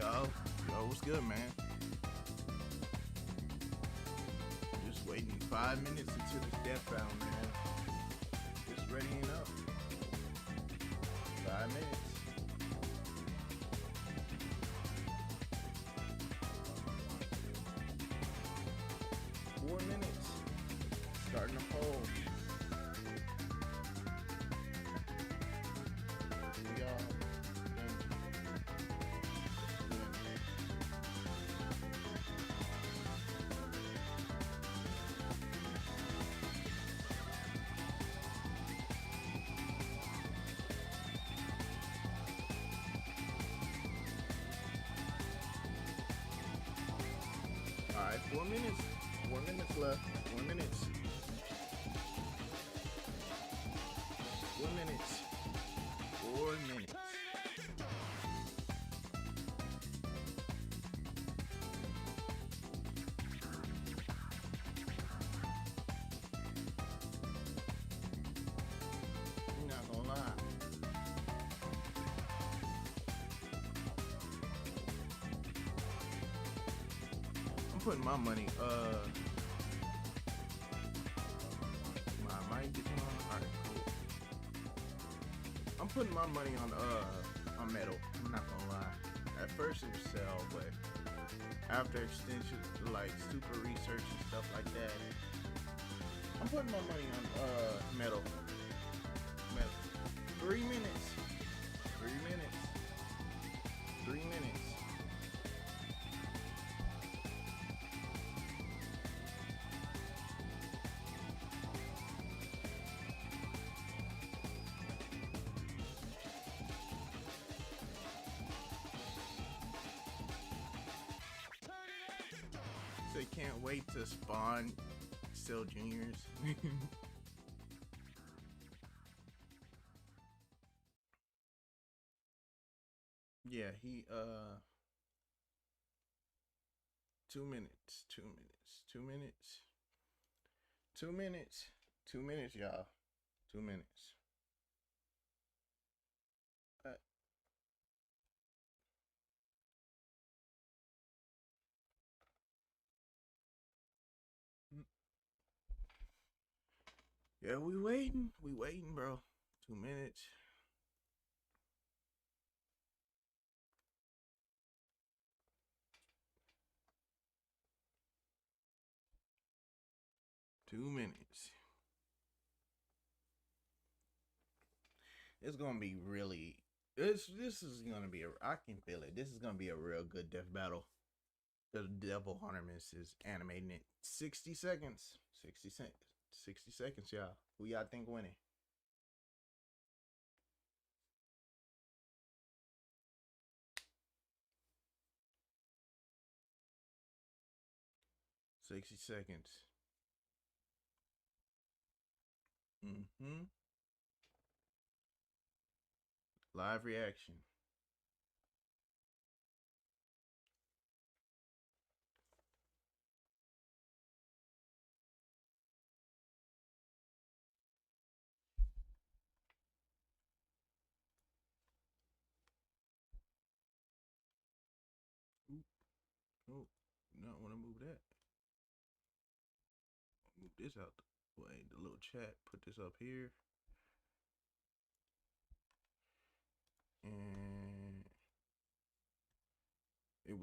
Yo, what's good, man? Just waiting 5 minutes into this death battle, man. Just readying up. 5 minutes. .4 minutes. Starting to fold. Y'all. Alright, 4 minutes. 4 minutes left. 4 minutes. 4 minutes. 4 minutes. I'm not gonna lie. I'm putting my money, my mic is on. Alright, cool. I'm putting my money on metal. I'm not gonna lie. At first it was sell, but after extension, like super research and stuff like that, I'm putting my money on metal. Metal. 3 minutes. 3 minutes. 3 minutes. They can't wait to spawn still juniors. Yeah, he 2 minutes, 2 minutes, 2 minutes, 2 minutes, 2 minutes, y'all. 2 minutes. Yeah, we waiting, bro. 2 minutes. It's gonna be really. This is gonna be I can feel it. This is gonna be a real good death battle. The Devil Hunter Miss is animating it. 60 seconds. 60 seconds. 60 seconds, y'all. Who y'all think winning? 60 seconds. Mm-hmm. Live reaction. Oop. Oh, not want to move that. Move this out the way. The little chat. Put this up here. And it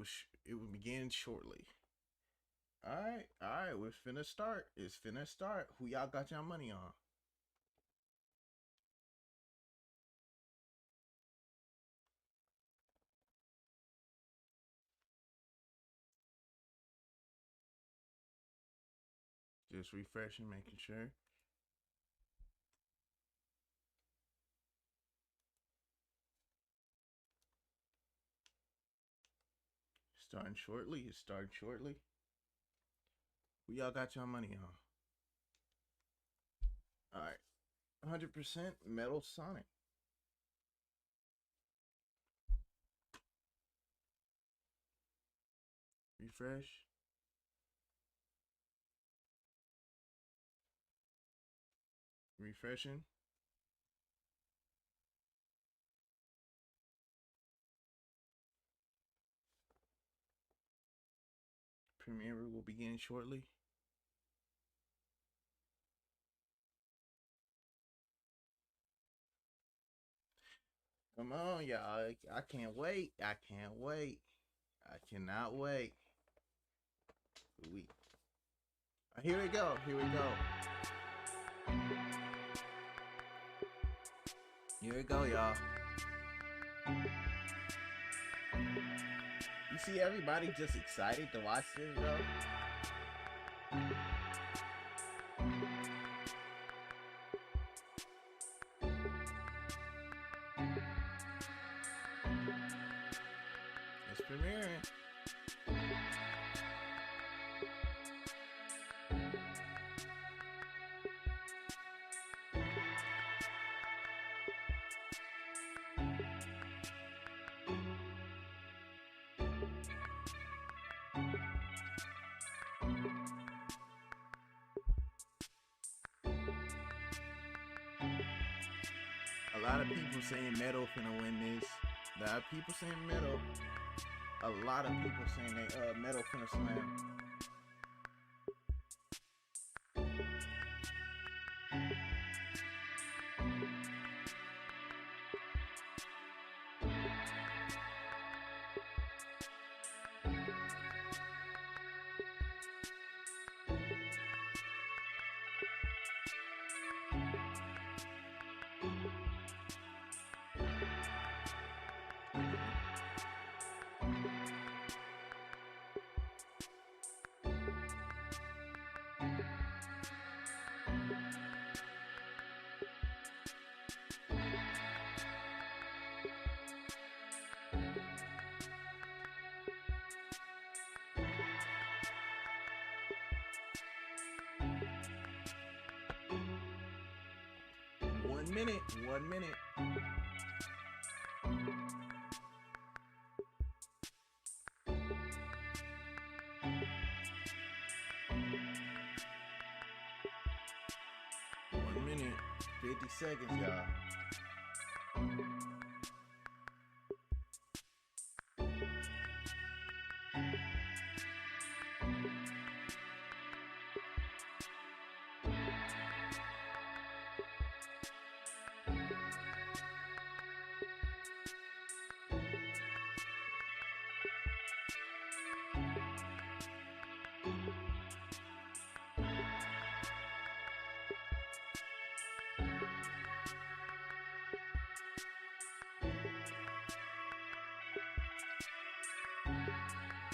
will begin shortly. Alright, we're finna start. It's finna start. Who y'all got y'all money on? Just refreshing, making sure. Starting shortly. It's starting shortly. Who y'all got y'all money on? Alright. 100% Metal Sonic. Refresh. Refreshing. premiere will begin shortly. Come on, y'all. I can't wait. I can't wait. I cannot wait. Here we go. Here we go. Here we go, y'all. You see everybody just excited to watch this, bro? It's premiering. A lot of people saying Metal finna win this. A lot of people saying Metal. A lot of people saying they Metal finna slam. One minute. One minute, 50 seconds, y'all.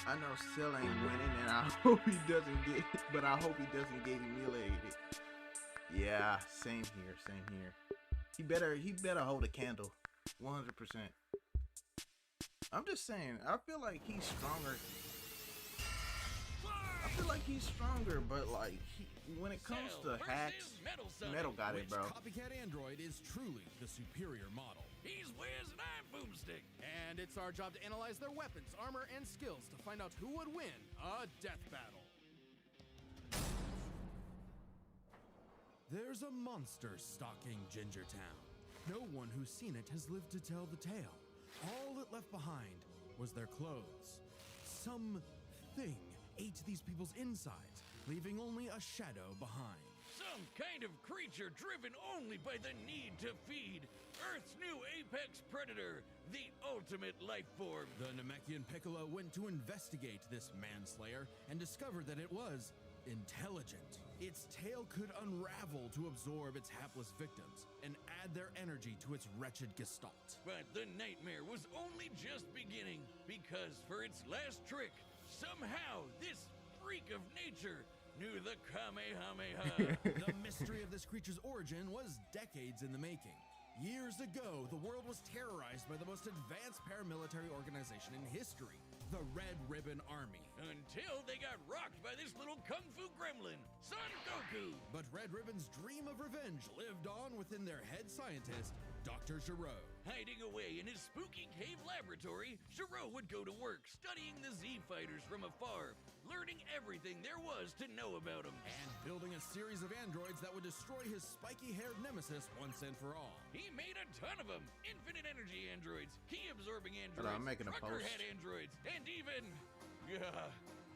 I know Still ain't winning, and I hope he doesn't get. But I hope he doesn't get humiliated. Yeah, same here. Same here. He better hold a candle, 100%. I'm just saying. I feel like he's stronger. I feel like he's stronger, but like when it comes to hacks, Metal got it, bro. Copycat Android is truly the superior model. He's Wiz and I'm Boomstick. And it's our job to analyze their weapons, armor, and skills to find out who would win a death battle. There's a monster stalking Gingertown. No one who's seen it has lived to tell the tale. All it left behind was their clothes. Something ate these people's insides, leaving only a shadow behind. Some kind of creature driven only by the need to feed. Earth's new apex predator, the ultimate life form. The Namekian Piccolo went to investigate this manslayer and discovered that it was intelligent. Its tail could unravel to absorb its hapless victims and add their energy to its wretched gestalt. But the nightmare was only just beginning, because for its last trick, somehow this freak of nature knew the Kamehameha. The mystery of this creature's origin was decades in the making. Years ago, the world was terrorized by the most advanced paramilitary organization in history, the Red Ribbon Army. Until they got rocked by this little kung fu gremlin, Son Goku. But Red Ribbon's dream of revenge lived on within their head scientist, Dr. Gero. Hiding away in his spooky cave laboratory, Gero would go to work studying the Z-Fighters from afar, learning everything there was to know about them. And building a series of androids that would destroy his spiky-haired nemesis once and for all. He made a ton of them. Infinite energy androids, key-absorbing androids, I'm making a trucker post. head androids, and even...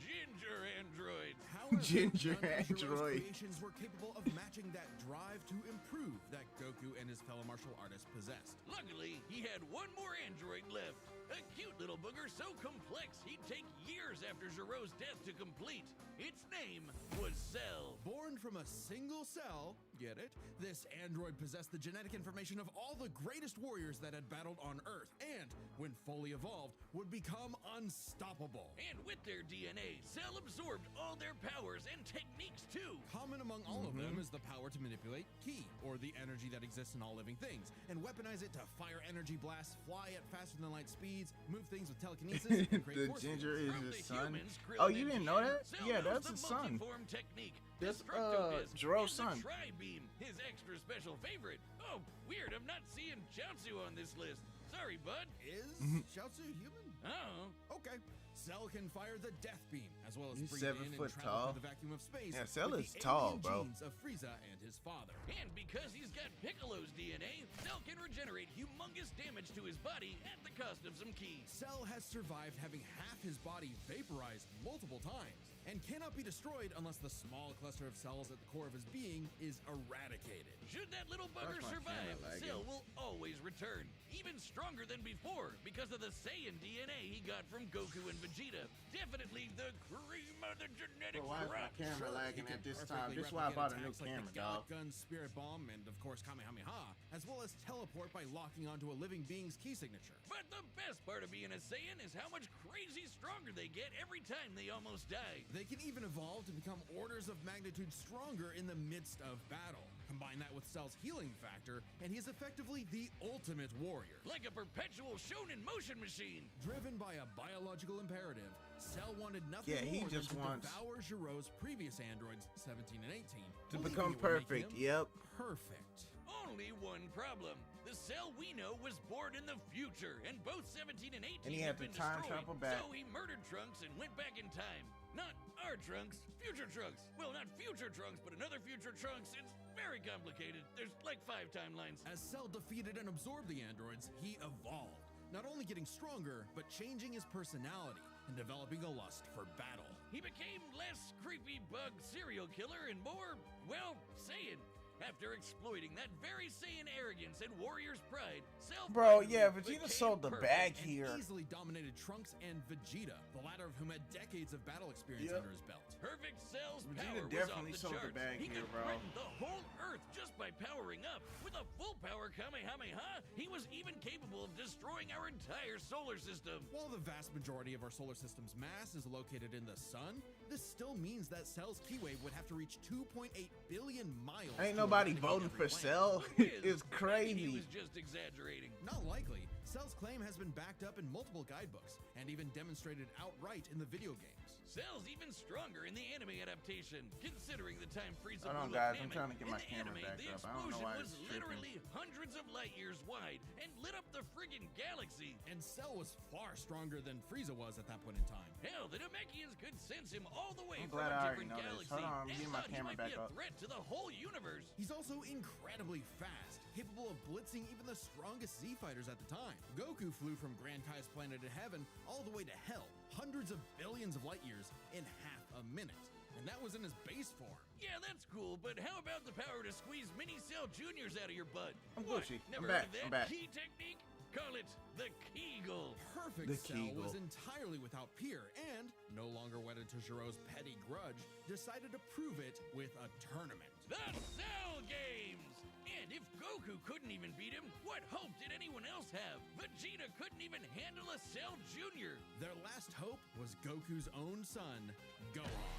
ginger androids. However, Ginger none of Jiro's android. creations were capable of matching that drive to improve that Goku and his fellow martial artists possessed. Luckily, he had one more android left. A cute little booger so complex he'd take years after Jiro's death to complete. Its name was Cell. Born from a single cell, get it? This android possessed the genetic information of all the greatest warriors that had battled on Earth, and, when fully evolved, would become unstoppable. And with their DNA, Cell absorbed all their powers and techniques too. Common among all of them is the power to manipulate ki, or the energy that exists in all living things, and weaponize it to fire energy blasts, fly at faster than light speeds, move things with telekinesis, and create The force ginger fields. is From his the son. humans, Krillin Oh, you and didn't know Tien, that? Cell Yeah, knows that's the his son. multiform technique. That's, Destructo-Disc Jiro's is son. The Tri-Beam, his extra special favorite. Oh, weird, I'm not seeing Chaozu on this list. Sorry, bud. Is Chaozu human? Oh, Okay. Cell can fire the Death Beam, as well as He's breathe 7 in foot and travel tall. through the vacuum of space. Yeah, Cell with is the tall, alien bro. genes of Frieza and his father. and because he's got Piccolo's DNA, Cell can regenerate humongous damage to his body at the cost of some ki. Cell has survived having half his body vaporized multiple times, and cannot be destroyed unless the small cluster of cells at the core of his being is eradicated. Should that little bugger That's my survive, camera lagging. Cell will always return, even stronger than before because of the Saiyan DNA he got from Goku and Vegeta. Definitely the cream of the genetic Bro, why is my crop. camera He lagging can at this perfectly time? This is why I replicate bought a new attacks like camera, the dog. Gallic Gun, Spirit Bomb, and of course Kamehameha, as well as teleport by locking onto a living being's key signature. But the best part of being a Saiyan is how much crazy stronger they get every time they almost die. They can even evolve to become orders of magnitude stronger in the midst of battle. Combine that with Cell's healing factor, and he is effectively the ultimate warrior. Like a perpetual shonen motion machine. Driven by a biological imperative, Cell wanted nothing Yeah, he more just than to wants- devour Jiro's previous androids, 17 and 18, To believing become it would make perfect, him yep. Perfect. Only one problem. The Cell we know was born in the future, and both 17 and 18 And he had have to been time destroyed, travel back. So he murdered Trunks and went back in time. Not our Trunks, future Trunks. Well, not future Trunks, but another future Trunks. It's very complicated. There's like 5 timelines. As Cell defeated and absorbed the androids, he evolved, not only getting stronger, but changing his personality and developing a lust for battle. He became less creepy bug serial killer and more, well, Saiyan. After exploiting that very Saiyan arrogance and warrior's pride, Cell Bro, finally yeah, Vegeta became sold the perfect bag and here. Easily dominated Trunks and Vegeta, the latter of whom had decades of battle experience Yep. under his belt. Perfect Cell's Vegeta power definitely was off sold the the charts. bag He here, could bro. threaten the whole Earth just by powering up. With a full power Kamehameha, he was even capable of destroying our entire solar system. While the vast majority of our solar system's mass is located in the sun, this still means that Cell's key wave would have to reach 2.8 billion miles. Ain't to nobody eradicate voting every for planet. Cell. Maybe It's he crazy. was just exaggerating. Not likely. Cell's claim has been backed up in multiple guidebooks and even demonstrated outright in the video games. Cell's even stronger in the anime adaptation, considering the time Frieza Hold on, blew up guys, I'm Namek. trying to get In my the camera anime, back the up. I don't know explosion why was it's tripping. literally hundreds of light years wide and lit up the friggin' galaxy. And Cell was far stronger than Frieza was at that point in time. Hell, the Namekians could sense him all the way I'm from glad a I already different know this. galaxy Hold on, I'm and getting my thought he camera might back be a up. threat to the whole universe. He's also incredibly fast, capable of blitzing even the strongest Z fighters at the time. Goku flew from Grand Kai's planet of heaven all the way to hell, hundreds of billions of light years in half a minute. And that was in his base form. Yeah, that's cool, but how about the power to squeeze mini Cell Juniors out of your butt? I'm What, Gucci. Never I'm heard back. of that I'm back. key technique? Call it the Kegel. Perfect The Cell Kegel. was entirely without peer and, no longer wedded to Jiro's petty grudge, decided to prove it with a tournament. The Cell Games! And if Goku couldn't even beat him, what hope did anyone else have? Vegeta couldn't even handle a Cell Jr. Their last hope was Goku's own son, Gohan.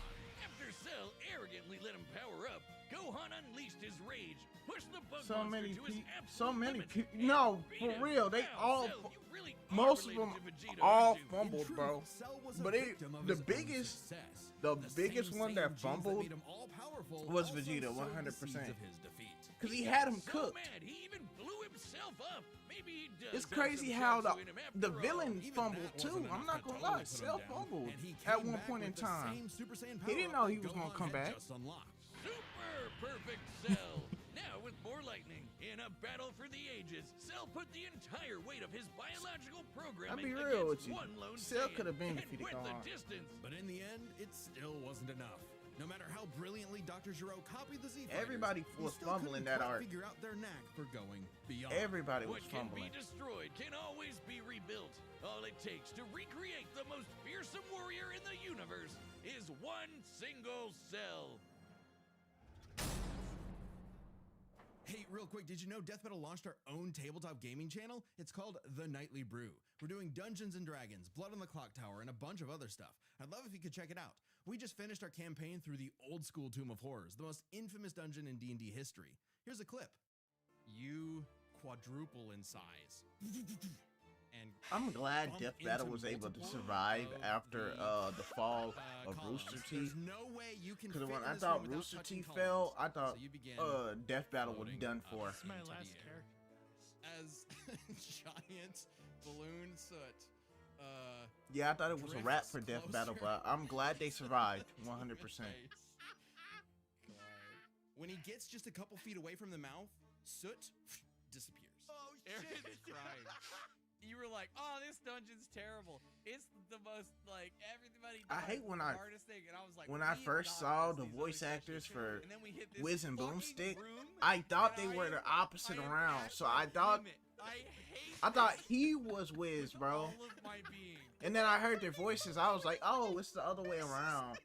After Cell arrogantly let him power up, Gohan unleashed his rage, pushed the bug So monster many to his people. absolute So many limits, people. and No, beat for him. real. They Wow, all. Cell, you really are Most of related them to Vegeta, all aren't you? fumbled, In truth, bro. Cell was a But victim of the his own biggest- success. the The biggest same one that same genes fumbled made him all-powerful was also Vegeta, sowed the 100%. seeds of his defeat. Because he got had him so cooked. Mad, he even blew himself up. Maybe he does. It's have crazy some how Chaozu in him after the all. villain Even fumbled that too. wasn't I'm enough not to gonna totally lie. put him Cell down, fumbled and he at came one back point in with the time. same Super Saiyan He didn't power-up know he that was gonna Gohan come had back. just unlocked. Super perfect Cell. Now with more lightning in a a battle for the ages, Cell put the entire weight of his biological I'll programming be real with against you. one lone Cell Saiyan could have been and defeated went the Gohan. distance. But in the end, it still wasn't enough. No matter how brilliantly Dr. Giro copied the Z Fighters, Everybody he was still fumbling couldn't that quite art. figure out their knack for going beyond. Everybody was What can fumbling. be destroyed can always be rebuilt. All it takes to recreate the most fearsome warrior in the universe is one single Cell. Hey, real quick, did you know Death Metal launched our own tabletop gaming channel? It's called The Nightly Brew. We're doing Dungeons and Dragons, Blood on the Clock Tower, and a bunch of other stuff. I'd love if you could check it out. We just finished our campaign through the old school Tomb of Horrors, the most infamous dungeon in D&D history. Here's a clip. You quadruple in size. And I'm glad bump Death into Battle was able to multiple survive of after the fall of columns. Rooster There's Teeth. no way you can Because fit when in I this thought room without Rooster touching Teeth columns. fell, I thought So you begin Death Battle was floating done up for. It's my into last the air. character. As giant balloon soot. Yeah, I thought it was a wrap for Death Closer. Battle, but I'm glad they survived 100%. When he gets just a couple feet away from the mouth, soot disappears. Oh Aaron's crying. You were like, "Oh, this dungeon's terrible. It's the most like everybody." I hate when I- hardest thing, and I was like, when I "We first not saw missed the these voice other actors sessions." for And then we hit this Wiz and fucking Boomstick, room, I thought they and were I the am- opposite I am around. So at I the thought limit. I hate. I thought this he was Wiz, with bro. all of my being. And then I heard their voices. I was like, oh, it's the other way around.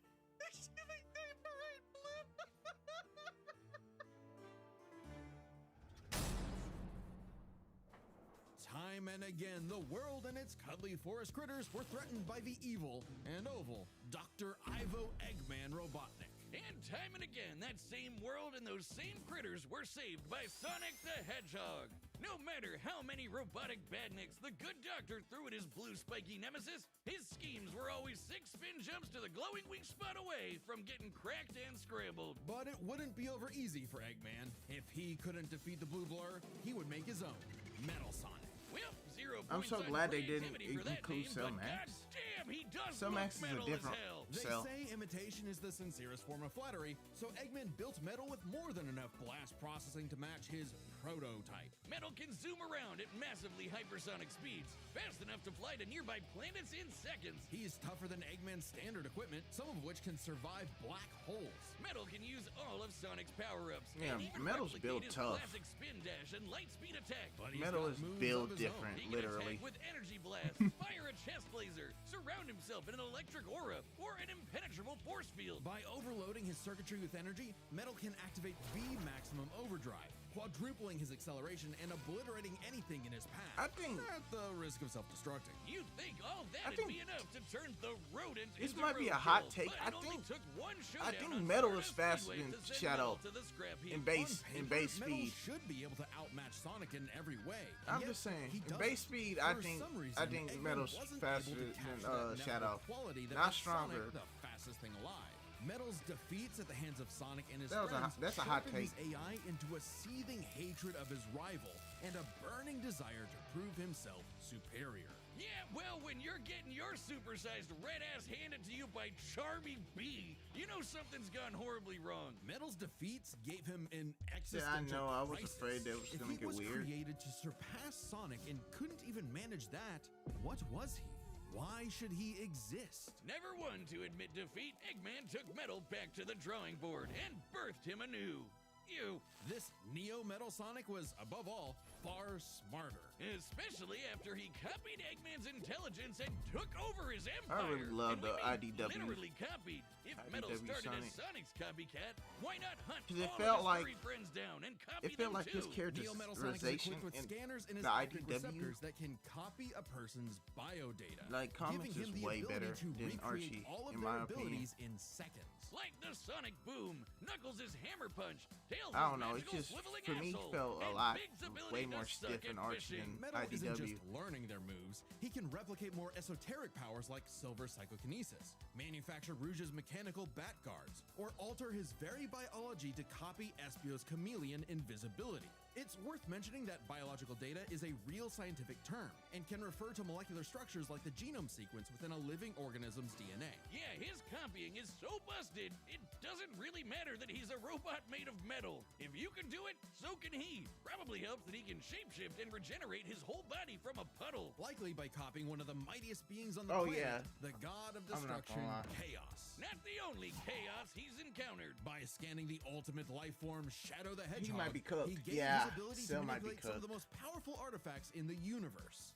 Time and again, the world and its cuddly forest critters were threatened by the evil and oval Dr. Ivo Eggman Robotnik. And time and again, that same world and those same critters were saved by Sonic the Hedgehog. No matter how many robotic badniks the good doctor threw at his blue spiky nemesis, his schemes were always 6 spin jumps to the glowing weak spot away from getting cracked and scrambled. But it wouldn't be over easy for Eggman. If he couldn't defeat the Blue Blur, he would make his own Metal Sonic. Well, 0 I'm points so on glad they didn't creativity for that include name, Cell but Max. goddamn, he does Cell look Max is a metal different as hell. They Cell. say imitation is the sincerest form of flattery, so Eggman built Metal with more than enough blast processing to match his prototype. Metal can zoom around at massively hypersonic speeds, fast enough to fly to nearby planets in seconds. He's tougher than Eggman's standard equipment, some of which can survive black holes. Metal can use all of Sonic's power-ups. Yeah, and even Metal's replicate built his tough. classic spin dash and light speed attack. But he's Metal got is moves built of his own. different, He can literally. attack with energy blast, fire a chest laser, surround himself in an electric aura, or an impenetrable force field. By overloading his circuitry with energy, Metal can activate V maximum overdrive, quadrupling his acceleration and obliterating anything in his I path. think At the risk of self-destructing. You'd think all I that'd think be enough to turn the rodent this into might be a roadkill, hot take. but I it only think- took one I showdown think on Metal is Stardust faster Speedway than to send Shadow Metal to the scrap heap. in base On in paper, base Metal speed. should be able to outmatch Sonic in every way. I'm yet just saying, he in doesn't. base speed, I For think some reason, Eggman Metal's wasn't faster able to than capture that network Shadow. quality that Not makes stronger. Sonic the fastest thing alive. Metal's defeats at the hands of Sonic and his That was a friends hot- that's a hot sharpened his take. AI into a seething hatred of his rival and a burning desire to prove himself superior. Yeah, well, when you're getting your supersized red ass handed to you by Charmy B, you know something's gone horribly wrong. Metal's defeats gave him an Yeah, existential I know. I was crisis. afraid that was If gonna he get was weird. created to surpass Sonic and couldn't even manage that, what was he? Why should he exist? Never one to admit defeat, Eggman took Metal back to the drawing board and birthed him anew. You, This Neo Metal Sonic was, above all, far smarter. especially after he copied Eggman's intelligence and took over his empire. really love And we the mean IDW. Literally copied. If Metal IDW started Sonic. as Sonic's copycat, why not hunt 'Cause it all felt of his like- furry friends down and copy It felt them like his too? Neo Metal Sonic is characterization equipped with in scanners in his the optic IDW, receptors that can copy a person's biodata, like, comics giving him is the way ability better to than recreate Archie, all of in their my opinion. abilities in seconds. Like the Sonic Boom, Knuckles' hammer punch, Tails' I don't know. It's magical just swiveling for me asshole, felt a and lot Big's ability way to more suck stiff at and Archie fishing. than Metal isn't IDW. just learning their moves, he can replicate more esoteric powers like silver psychokinesis, manufacture Rouge's mechanical bat guards, or alter his very biology to copy Espio's chameleon invisibility. It's worth mentioning that biological data is a real scientific term and can refer to molecular structures like the genome sequence within a living organism's DNA. Yeah, his copying is so busted, it doesn't really matter that he's a robot made of metal. If you can do it, so can he. Probably helps that he can shapeshift and regenerate his whole body from a puddle. Likely by copying one of the mightiest beings on the Oh, planet, yeah. the god of I'm not destruction, gonna lie. Chaos. Not the only chaos he's encountered. By scanning the ultimate life form, Shadow the Hedgehog, He might be cooked. he gains Yeah, his ability Cell to might be manipulate some of the cooked. most powerful artifacts in the universe.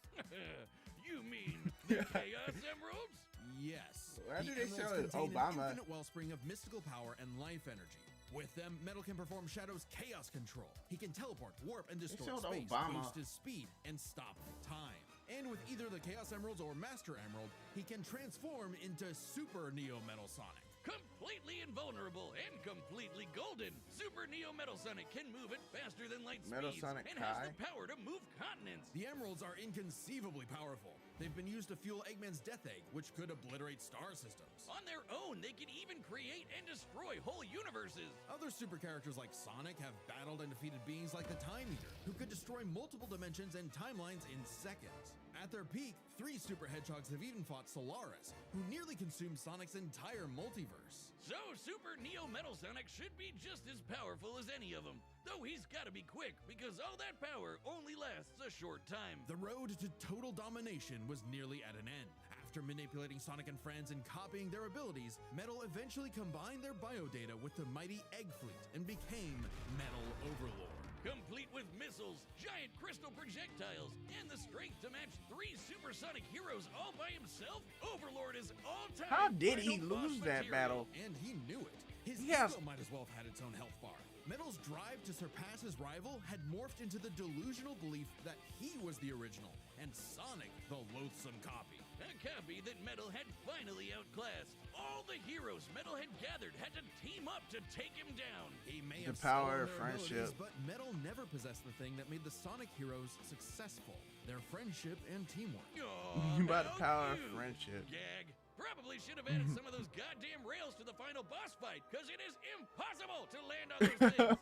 You mean the Chaos Emeralds? Yes. Why the do they emeralds show contain Obama? an infinite wellspring of mystical power and life energy. With them, Metal can perform Shadow's chaos control. He can teleport, warp, and distort showed space, Obama. boost his speed, and stop time. And with either the Chaos Emeralds or Master Emerald, he can transform into Super Neo Metal Sonic. Completely invulnerable and completely golden, Super Neo Metal Sonic can move at faster than light Metal speeds Sonic and has Kai? the power to move continents. The emeralds are inconceivably powerful. They've been used to fuel Eggman's Death Egg, which could obliterate star systems. On their own, they can even create and destroy whole universes. Other super characters like Sonic have battled and defeated beings like the Time Eater, who could destroy multiple dimensions and timelines in seconds. At their peak, 3 super hedgehogs have even fought Solaris, who nearly consumed Sonic's entire multiverse. So Super Neo Metal Sonic should be just as powerful as any of them. Though he's gotta be quick, because all that power only lasts a short time. The road to total domination was nearly at an end. After manipulating Sonic and friends and copying their abilities, Metal eventually combined their biodata with the mighty Egg Fleet and became Metal Overlord. Complete with missiles, giant crystal projectiles, and the strength to match 3 supersonic heroes all by himself, Overlord is all-time. How did he final boss lose that material. battle? And he knew it. His Yes. ego might as well have had its own health bar. Metal's drive to surpass his rival had morphed into the delusional belief that he was the original, and Sonic the loathsome copy. A copy that Metal had finally outclassed. All the heroes Metal had gathered had to team up to take him down. He may The have power stolen of their friendship. abilities, but Metal never possessed the thing that made the Sonic heroes successful: their friendship and teamwork. Aw, By the how power of cute. Gag. Gag. Probably should have added some of those goddamn rails to the final boss fight, because it is impossible to land on those things.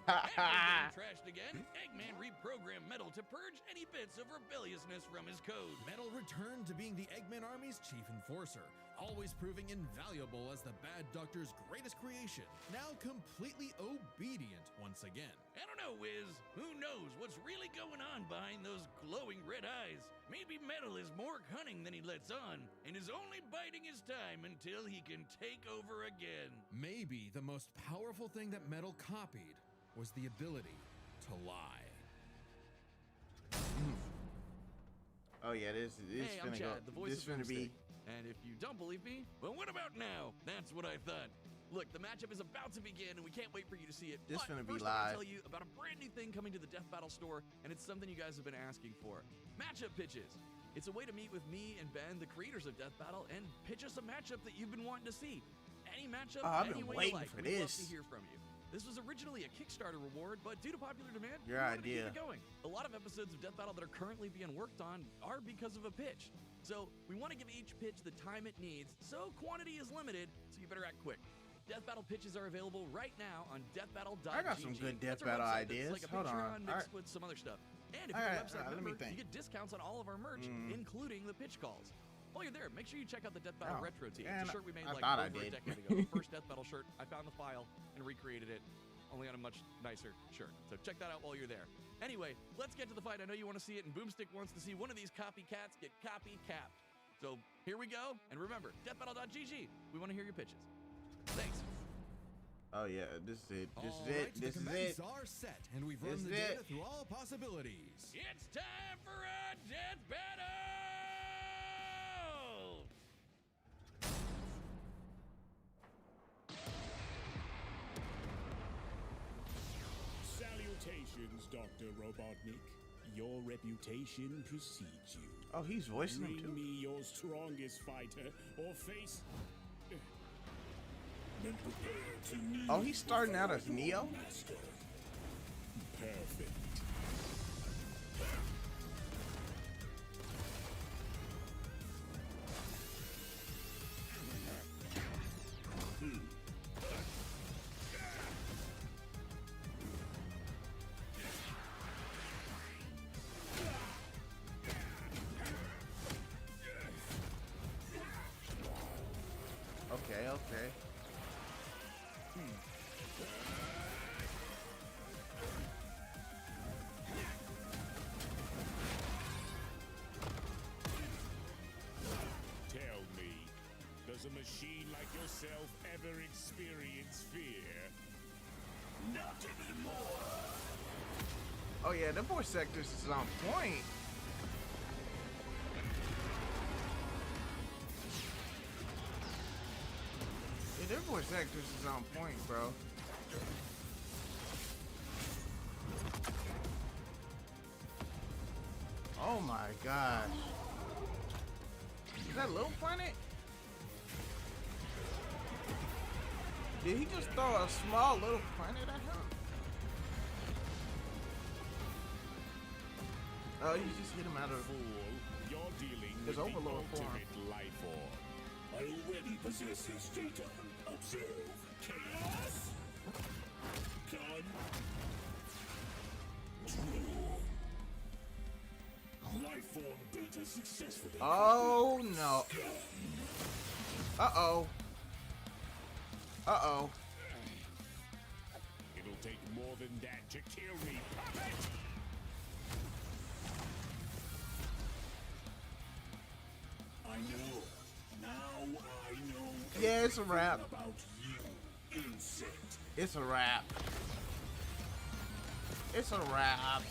After getting trashed again, Eggman reprogrammed Metal to purge any bits of rebelliousness from his code. Metal returned to being the Eggman Army's chief enforcer, always proving invaluable as the Bad Doctor's greatest creation, now completely obedient once again. I don't know, Wiz. Who knows what's really going on behind those glowing red eyes? Maybe Metal is more cunning than he lets on, and is only biding his time until he can take over again. Maybe the most powerful thing that Metal copied was the ability to lie. Oh yeah, this Hey, I'm finna Chad, go. the voice This of finna be. Boomstick. And if you don't believe me, But what about now? That's what I thought. look, the matchup is about to begin, and we can't wait for you to see it. This But finna be first, I want live. to tell you about a brand new thing coming to the Death Battle store, and it's something you guys have been asking for. Matchup pitches. It's a way to meet with me and Ben, the creators of Death Battle, and pitch us a matchup that you've been wanting to see. Any matchup, Oh, I've any been way waiting you like. for We'd love this. to hear from you. This was originally a Kickstarter reward, but due to popular demand, Your we wanted to idea. keep it going. A lot of episodes of Death Battle that are currently being worked on are because of a pitch. So we want to give each pitch the time it needs, so quantity is limited, so you better act quick. Death Battle pitches are available right now on deathbattle.gg. I got some good Death That's our Battle website that's ideas. like a Hold on. Patreon mixed Alright. with some other stuff. And if Alright, you're a website let me member, think. you get discounts on all of our merch, including the pitch calls. While you're there, make sure you check out the Death Battle Oh, Retro Tee. man, It's a shirt we made I like thought I over a did. decade ago. The first Death Battle shirt. I found the file and recreated it, only on a much nicer shirt. So check that out while you're there. Anyway, let's get to the fight. I know you want to see it, and Boomstick wants to see one of these copycats get copy-capped. So here we go, and remember, deathbattle.gg. We want to hear your pitches. Thanks. Oh yeah, this is it. This is All it. right, This the is commands it. are set, and we've run This the is data it. through all possibilities. It's time for a death battle! Salutations, Dr. Robotnik. Your reputation precedes you. Oh, he's voicing them Bring too. me your strongest fighter, or face. Then prepare to kneel Oh, he's starting out as before your Neo? master. Perfect. okay. Tell me, does a machine like yourself ever experience fear? Not anymore. Oh yeah, the voice sectors is on point. Yeah, their voice actors is on point, bro. Oh my gosh. Is that Little Planet? Did he just throw a small Little Planet at him? Oh, he just hit him out of the Fool, you're dealing his with the overlord form. ultimate life form. I already possess his data. Observe. Chaos. Done. Life form beta successfully. Oh no. Uh-oh. Uh-oh. It'll take more than that to kill me, puppet! I know. Now I know. Yeah, it's a wrap. About you, insect. It's a wrap. It's a wrap.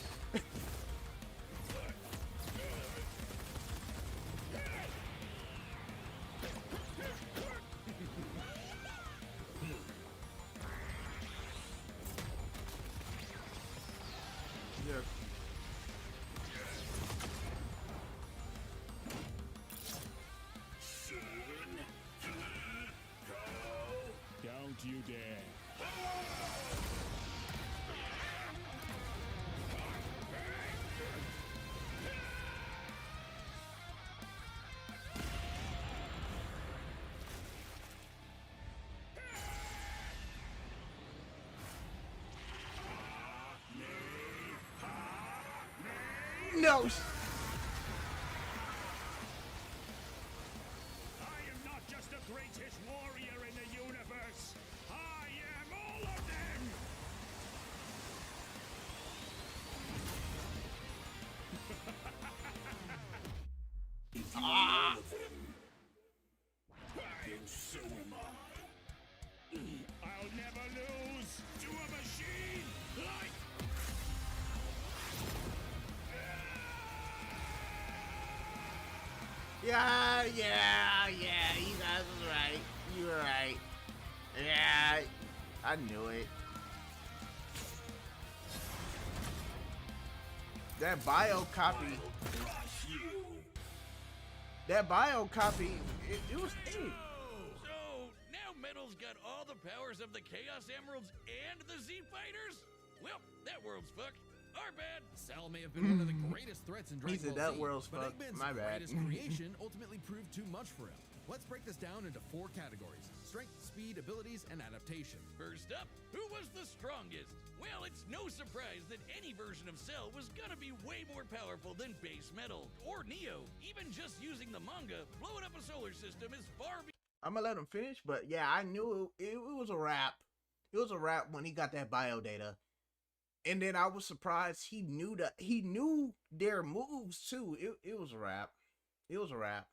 Yeah. Don't you dare. No. I am not just the greatest warrior in the universe. I am all of them. If you are all of them, then so am I. I'll never lose to a machine like. Yeah, you guys was right. You were right. Yeah, I knew it. That bio copy. That bio copy, it was So now Metal's got all the powers of the Chaos Emeralds and the Z Fighters? Well, that world's fucked. Our bad. Cell may have been one of the greatest threats in He Dragon said Ball that Z, world's but fucked. Eggman's My bad. greatest creation ultimately proved too much for him. Let's break this down into 4 categories: strength, speed, abilities, and adaptation. First up, who was the strongest? Well, it's no surprise that any version of Cell was gonna be way more powerful than Base Metal or Neo. Even just using the manga, blowing up a solar system is far I'm gonna let him finish, but yeah, I knew it was a wrap. It was a wrap when he got that bio data. And then I was surprised he knew their moves too. It was a wrap. It was a wrap.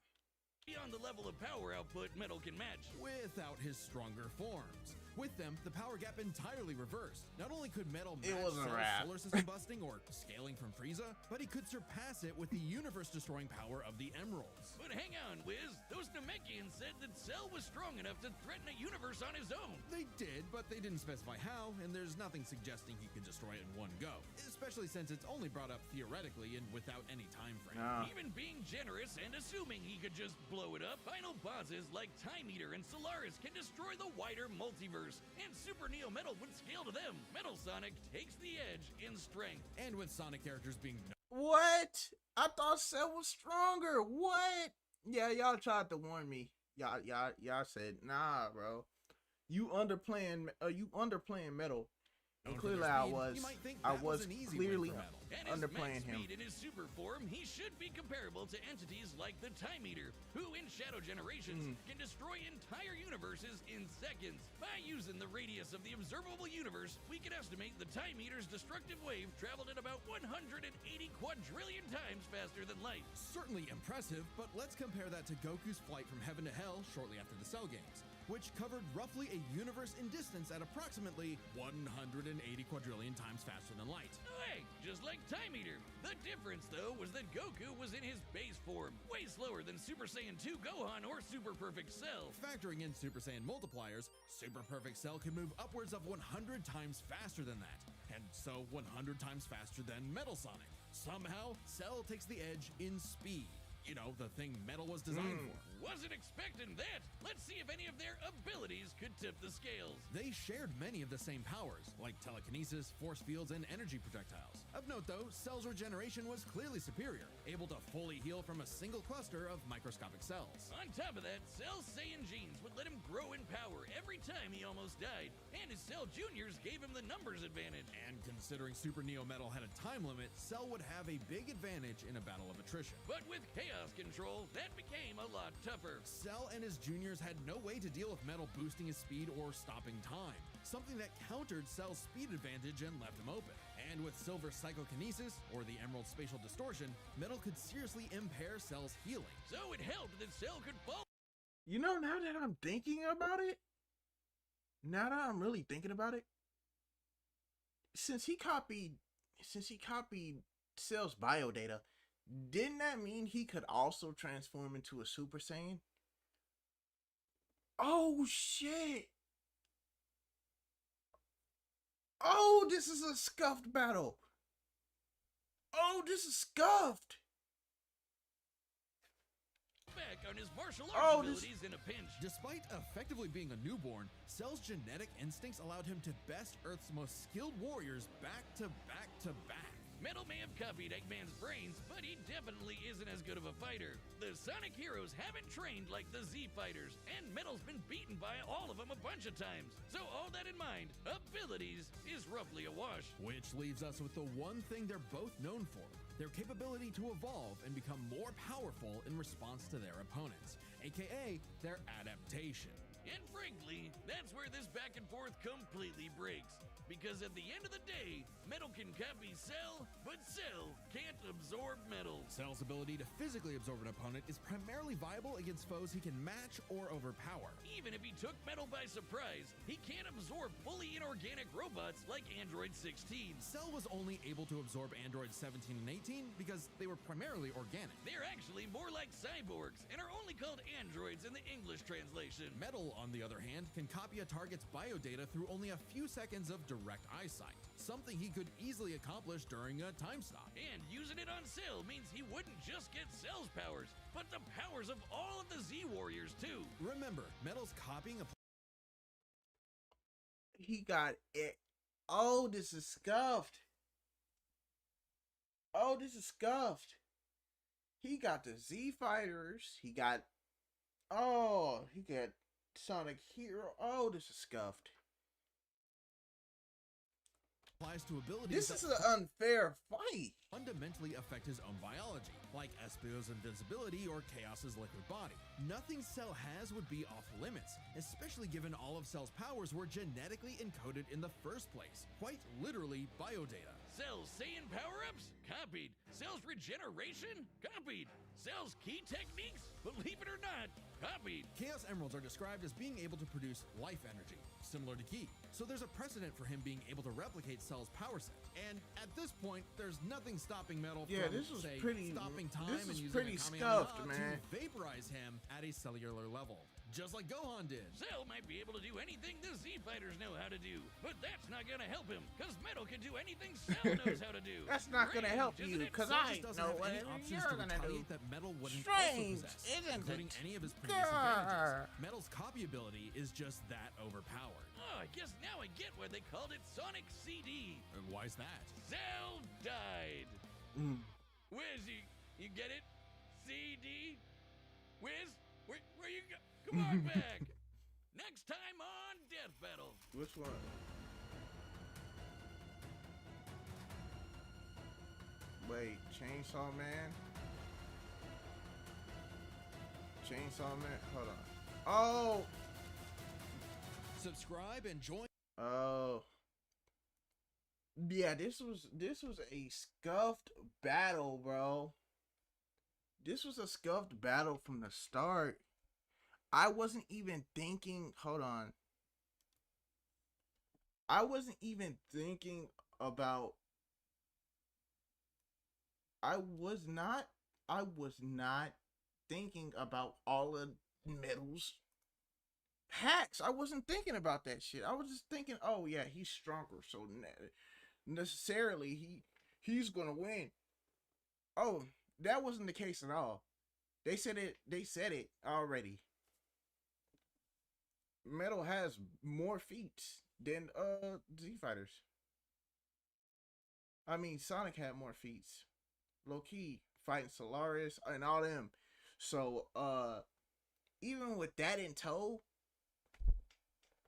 beyond the level of power output Metal can match. Without his stronger forms. With them, the power gap entirely reversed. Not only could Metal It match wasn't a Cell's wrap. solar system busting or scaling from Frieza, but he could surpass it with the universe-destroying power of the Emeralds. But hang on, Wiz. Those Namekians said that Cell was strong enough to threaten a universe on his own. They did, but they didn't specify how, and there's nothing suggesting he could destroy it in one go. Especially since it's only brought up theoretically and without any time frame. Nah. Even being generous and assuming he could just blow it up, final bosses like Time Eater and Solaris can destroy the wider multiverse, and Super Neo Metal would scale to them. Metal Sonic takes the edge in strength. And with Sonic characters being What? I thought Cell was stronger. What? Yeah, y'all tried to warn me. Y'all said, nah, bro. You underplaying Metal. And known for clearly their I speed, was. you might think I that was an easy win clearly. for Metal. At his underplaying max him. speed in his super form, he should be comparable to entities like the Time Eater, who in Shadow Generations can destroy entire universes in seconds. By using the radius of the observable universe, we can estimate the Time Eater's destructive wave traveled at about 180 quadrillion times faster than light. Certainly impressive, but let's compare that to Goku's flight from heaven to hell shortly after the Cell games, which covered roughly a universe in distance at approximately 180 quadrillion times faster than light. Hey, just like Time Eater. The difference, though, was that Goku was in his base form, way slower than Super Saiyan 2 Gohan or Super Perfect Cell. Factoring in Super Saiyan multipliers, Super Perfect Cell can move upwards of 100 times faster than that, and so 100 times faster than Metal Sonic. Somehow, Cell takes the edge in speed. You know, the thing Metal was designed for. Wasn't expecting that. Let's see if any of their abilities could tip the scales. They shared many of the same powers, like telekinesis, force fields, and energy projectiles. Of note though, Cell's regeneration was clearly superior, able to fully heal from a single cluster of microscopic cells. On top of that, Cell's Saiyan genes would let him grow in power every time he almost died, and his Cell Juniors gave him the numbers advantage. And considering Super Neo Metal had a time limit, Cell would have a big advantage in a battle of attrition. But with Chaos Control, that became a lot tougher. Cell and his juniors had no way to deal with Metal boosting his speed or stopping time, something that countered Cell's speed advantage and left him open. And with Silver Psychokinesis, or the Emerald Spatial Distortion, Metal could seriously impair Cell's healing. So it helped that Cell could fall. You know, now that I'm thinking about it, now that I'm really thinking about it, since he copied Cell's bio data, didn't that mean he could also transform into a Super Saiyan? Oh shit! Oh, this is a scuffed battle. Oh, this is scuffed. Back on his martial arts Oh, abilities in a pinch. Despite effectively being a newborn, Cell's genetic instincts allowed him to best Earth's most skilled warriors back to back to back. Metal may have copied Eggman's brains, but he definitely isn't as good of a fighter. The Sonic heroes haven't trained like the Z fighters, and Metal's been beaten by all of them a bunch of times. So all that in mind, abilities is roughly a wash. Which leaves us with the one thing they're both known for, their capability to evolve and become more powerful in response to their opponents, aka their adaptation. And frankly, that's where this back and forth completely breaks. Because at the end of the day, Metal can copy Cell, but Cell can't absorb Metal. Cell's ability to physically absorb an opponent is primarily viable against foes he can match or overpower. Even if he took Metal by surprise, he can't absorb fully inorganic robots like Android 16. Cell was only able to absorb Androids 17 and 18 because they were primarily organic. They're actually more like cyborgs and are only called androids in the English translation. Metal, on the other hand, can copy a target's biodata through only a few seconds of direct eyesight, something he could easily accomplish during a time stop. And using it on Cell means he wouldn't just get Cell's powers, but the powers of all of the Z Warriors too. Remember, Metal's copying a He got it. Oh, this is scuffed. Oh, this is scuffed. He got the Z Fighters. He got Sonic Hero. Oh, this is scuffed. applies to abilities This is that an unfair fight. fundamentally affect his own biology, like Espio's invincibility or Chaos's liquid body. Nothing Cell has would be off limits, especially given all of Cell's powers were genetically encoded in the first place, quite literally biodata. Cell's Saiyan power-ups? Copied. Cell's regeneration? Copied. Cell's key techniques? Believe it or not, copied. Chaos Emeralds are described as being able to produce life energy, similar to Ki, so there's a precedent for him being able to replicate Cell's power set. And at this point, there's nothing stopping Metal from, this was say, pretty. stopping time This and is using pretty a Kamehameha scuffed, man. to vaporize him at a cellular level, just like Gohan did. Cell might be able to do anything the Z-Fighters know how to do, but that's not gonna help him, because Metal can do anything Cell knows how to do. That's not gonna help Strange, you, isn't it? because Cell I just doesn't know have what any options you're to gonna do. retaliate that Metal wouldn't Strange, also possess, isn't including it? any of his previous advantages. Metal's copy ability is just that overpowered. Oh, I guess now I get why they called it Sonic CD. And why's that? Cell died. Wiz, you get it? CD? Wiz, where you go? Come on back. Next time on Death Battle. Which one? Wait, Chainsaw Man? Chainsaw Man? Hold on. Oh! Subscribe and join. Oh. Yeah, this was a scuffed battle, bro. This was a scuffed battle from the start. I wasn't even thinking, hold on. I wasn't even thinking about I was not thinking about all of Metal's hacks. I wasn't thinking about that shit. I was just thinking, oh yeah, he's stronger, so necessarily he's gonna win. Oh, that wasn't the case at all. They said it already. Metal has more feats than Z Fighters. I mean, Sonic had more feats. Low key fighting Solaris and all them. So even with that in tow,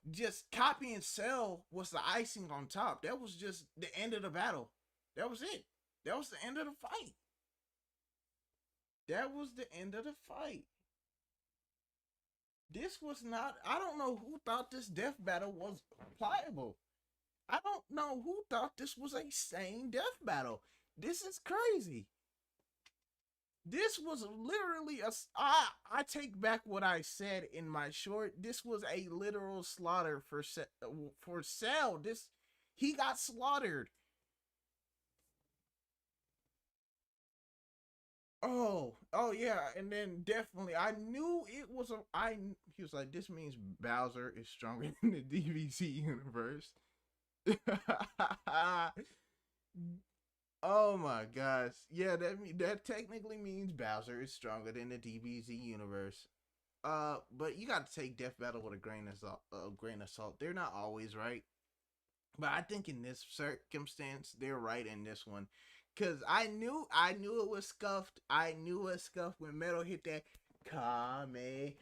just copy and sell was the icing on top. That was just the end of the battle. That was it. That was the end of the fight. That was the end of the fight. This was not, I don't know who thought this death battle was pliable. I don't know who thought this was a sane death battle. This is crazy. This was literally I take back what I said in my short. This was a literal slaughter for Cell. He got slaughtered. Oh yeah, and then definitely I knew it was he was like, this means Bowser is stronger in the DBZ universe. Oh my gosh. Yeah, that technically means Bowser is stronger than the DBZ universe. But you got to take Death Battle with a grain of salt. They're not always right. But I think in this circumstance, they're right in this one. Cause I knew it was scuffed. I knew it was scuffed when Metal hit that Kame.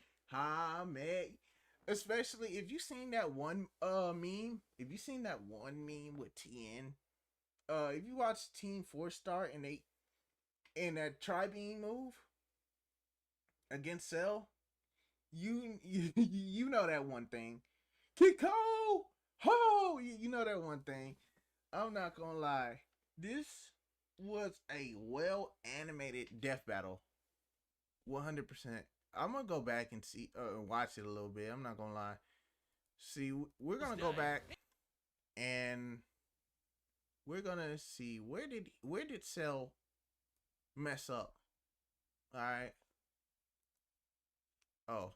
Especially if you seen that one meme. If you seen that one meme with TN. If you watch Team 4-Star and they in that tri-beam move against Cell, you know that one thing. Kiko! Ho! You know that one thing. I'm not gonna lie. This was a well animated death battle. 100%. I'm gonna go back and see watch it a little bit. I'm not gonna lie. See, we're gonna go back and we're gonna see where did Cell mess up. All right. Oh,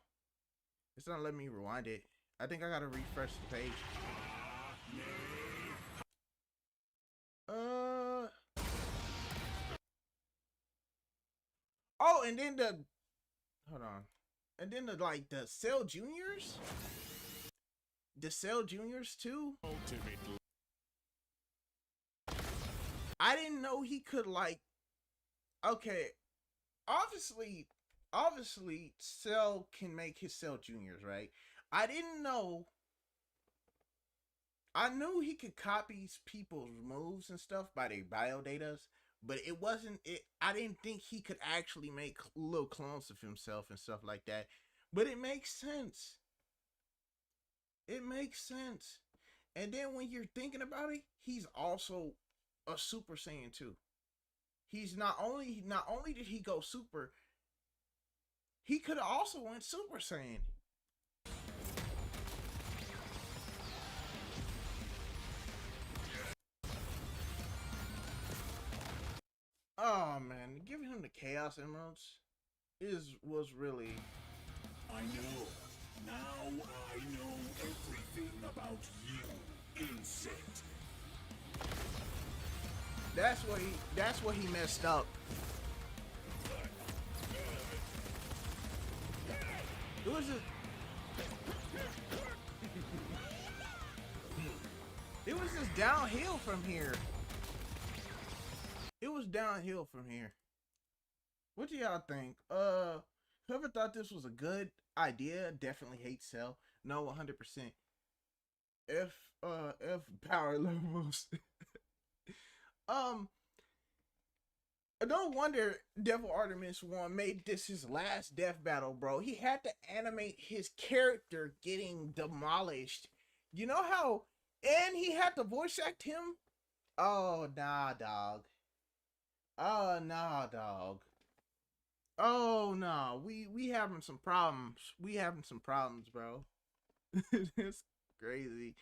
it's not letting me rewind it. I think I gotta refresh the page. Oh, and then hold on, and then the Cell Juniors, too. Ultimately. I didn't know he could okay, obviously Cell can make his Cell Juniors, right? I didn't know. I knew he could copy people's moves and stuff by their biodatas, but it wasn't it. I didn't think he could actually make little clones of himself and stuff like that. But it makes sense. It makes sense. And then when you're thinking about it, he's also a Super Saiyan too. He's not only did he go super, he could have also went Super Saiyan. Oh man, giving him the Chaos Emeralds was really. I know. Now I know everything about you, insect. That's what he messed up. It was just downhill from here. It was downhill from here. What do y'all think? Whoever thought this was a good idea definitely hates Cell. No, 100%. F power levels. No wonder Devil Artemis 1 made this his last death battle, bro. He had to animate his character getting demolished. You know how, and he had to voice act him? Oh, nah, dog. Oh, nah, dog. Oh, no. We having some problems. We having some problems, bro. It's crazy.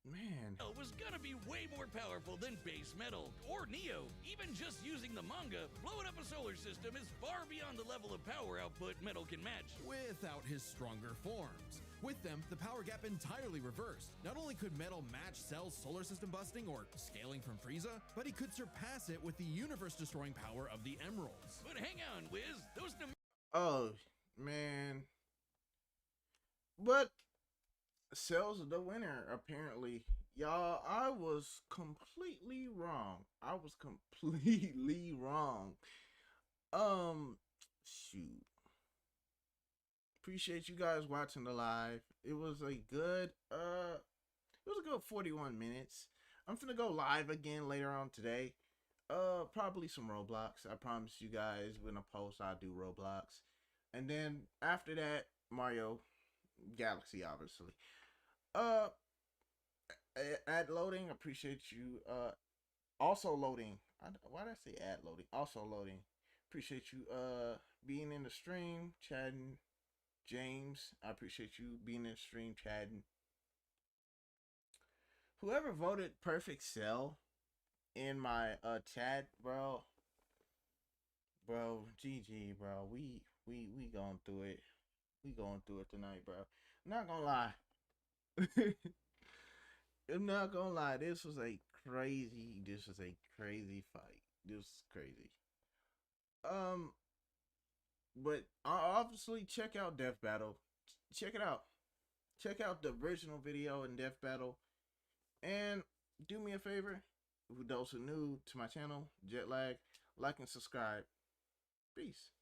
Man. Metal was gonna be way more powerful than base metal or Neo. Even just using the manga, blowing up a solar system is far beyond the level of power output metal can match. Without his stronger forms. With them, the power gap entirely reversed. Not only could Metal match Cell's solar system busting or scaling from Frieza, but he could surpass it with the universe-destroying power of the Emeralds. But hang on, Wiz, those Oh, man. But Cell's the winner, apparently. Y'all, I was completely wrong. I was completely wrong. Shoot. Appreciate you guys watching the live. It was a good 41 minutes. I'm finna go live again later on today. Probably some Roblox. I promise you guys when I post I'll do Roblox. And then after that, Mario Galaxy, obviously. Ad loading, appreciate you. Also loading. Why did I say ad loading? Also loading. Appreciate you being in the stream, chatting. James, I appreciate you being in the stream, chatting. Whoever voted Perfect Cell in my chat, bro, GG, bro. We going through it. We going through it tonight, bro. I'm not gonna lie. I'm not gonna lie. This was a crazy fight. This was crazy. But obviously check out Death Battle. Check it out. Check out the original video in Death Battle. And do me a favor, for those who are new to my channel, Jetlag, like and subscribe. Peace.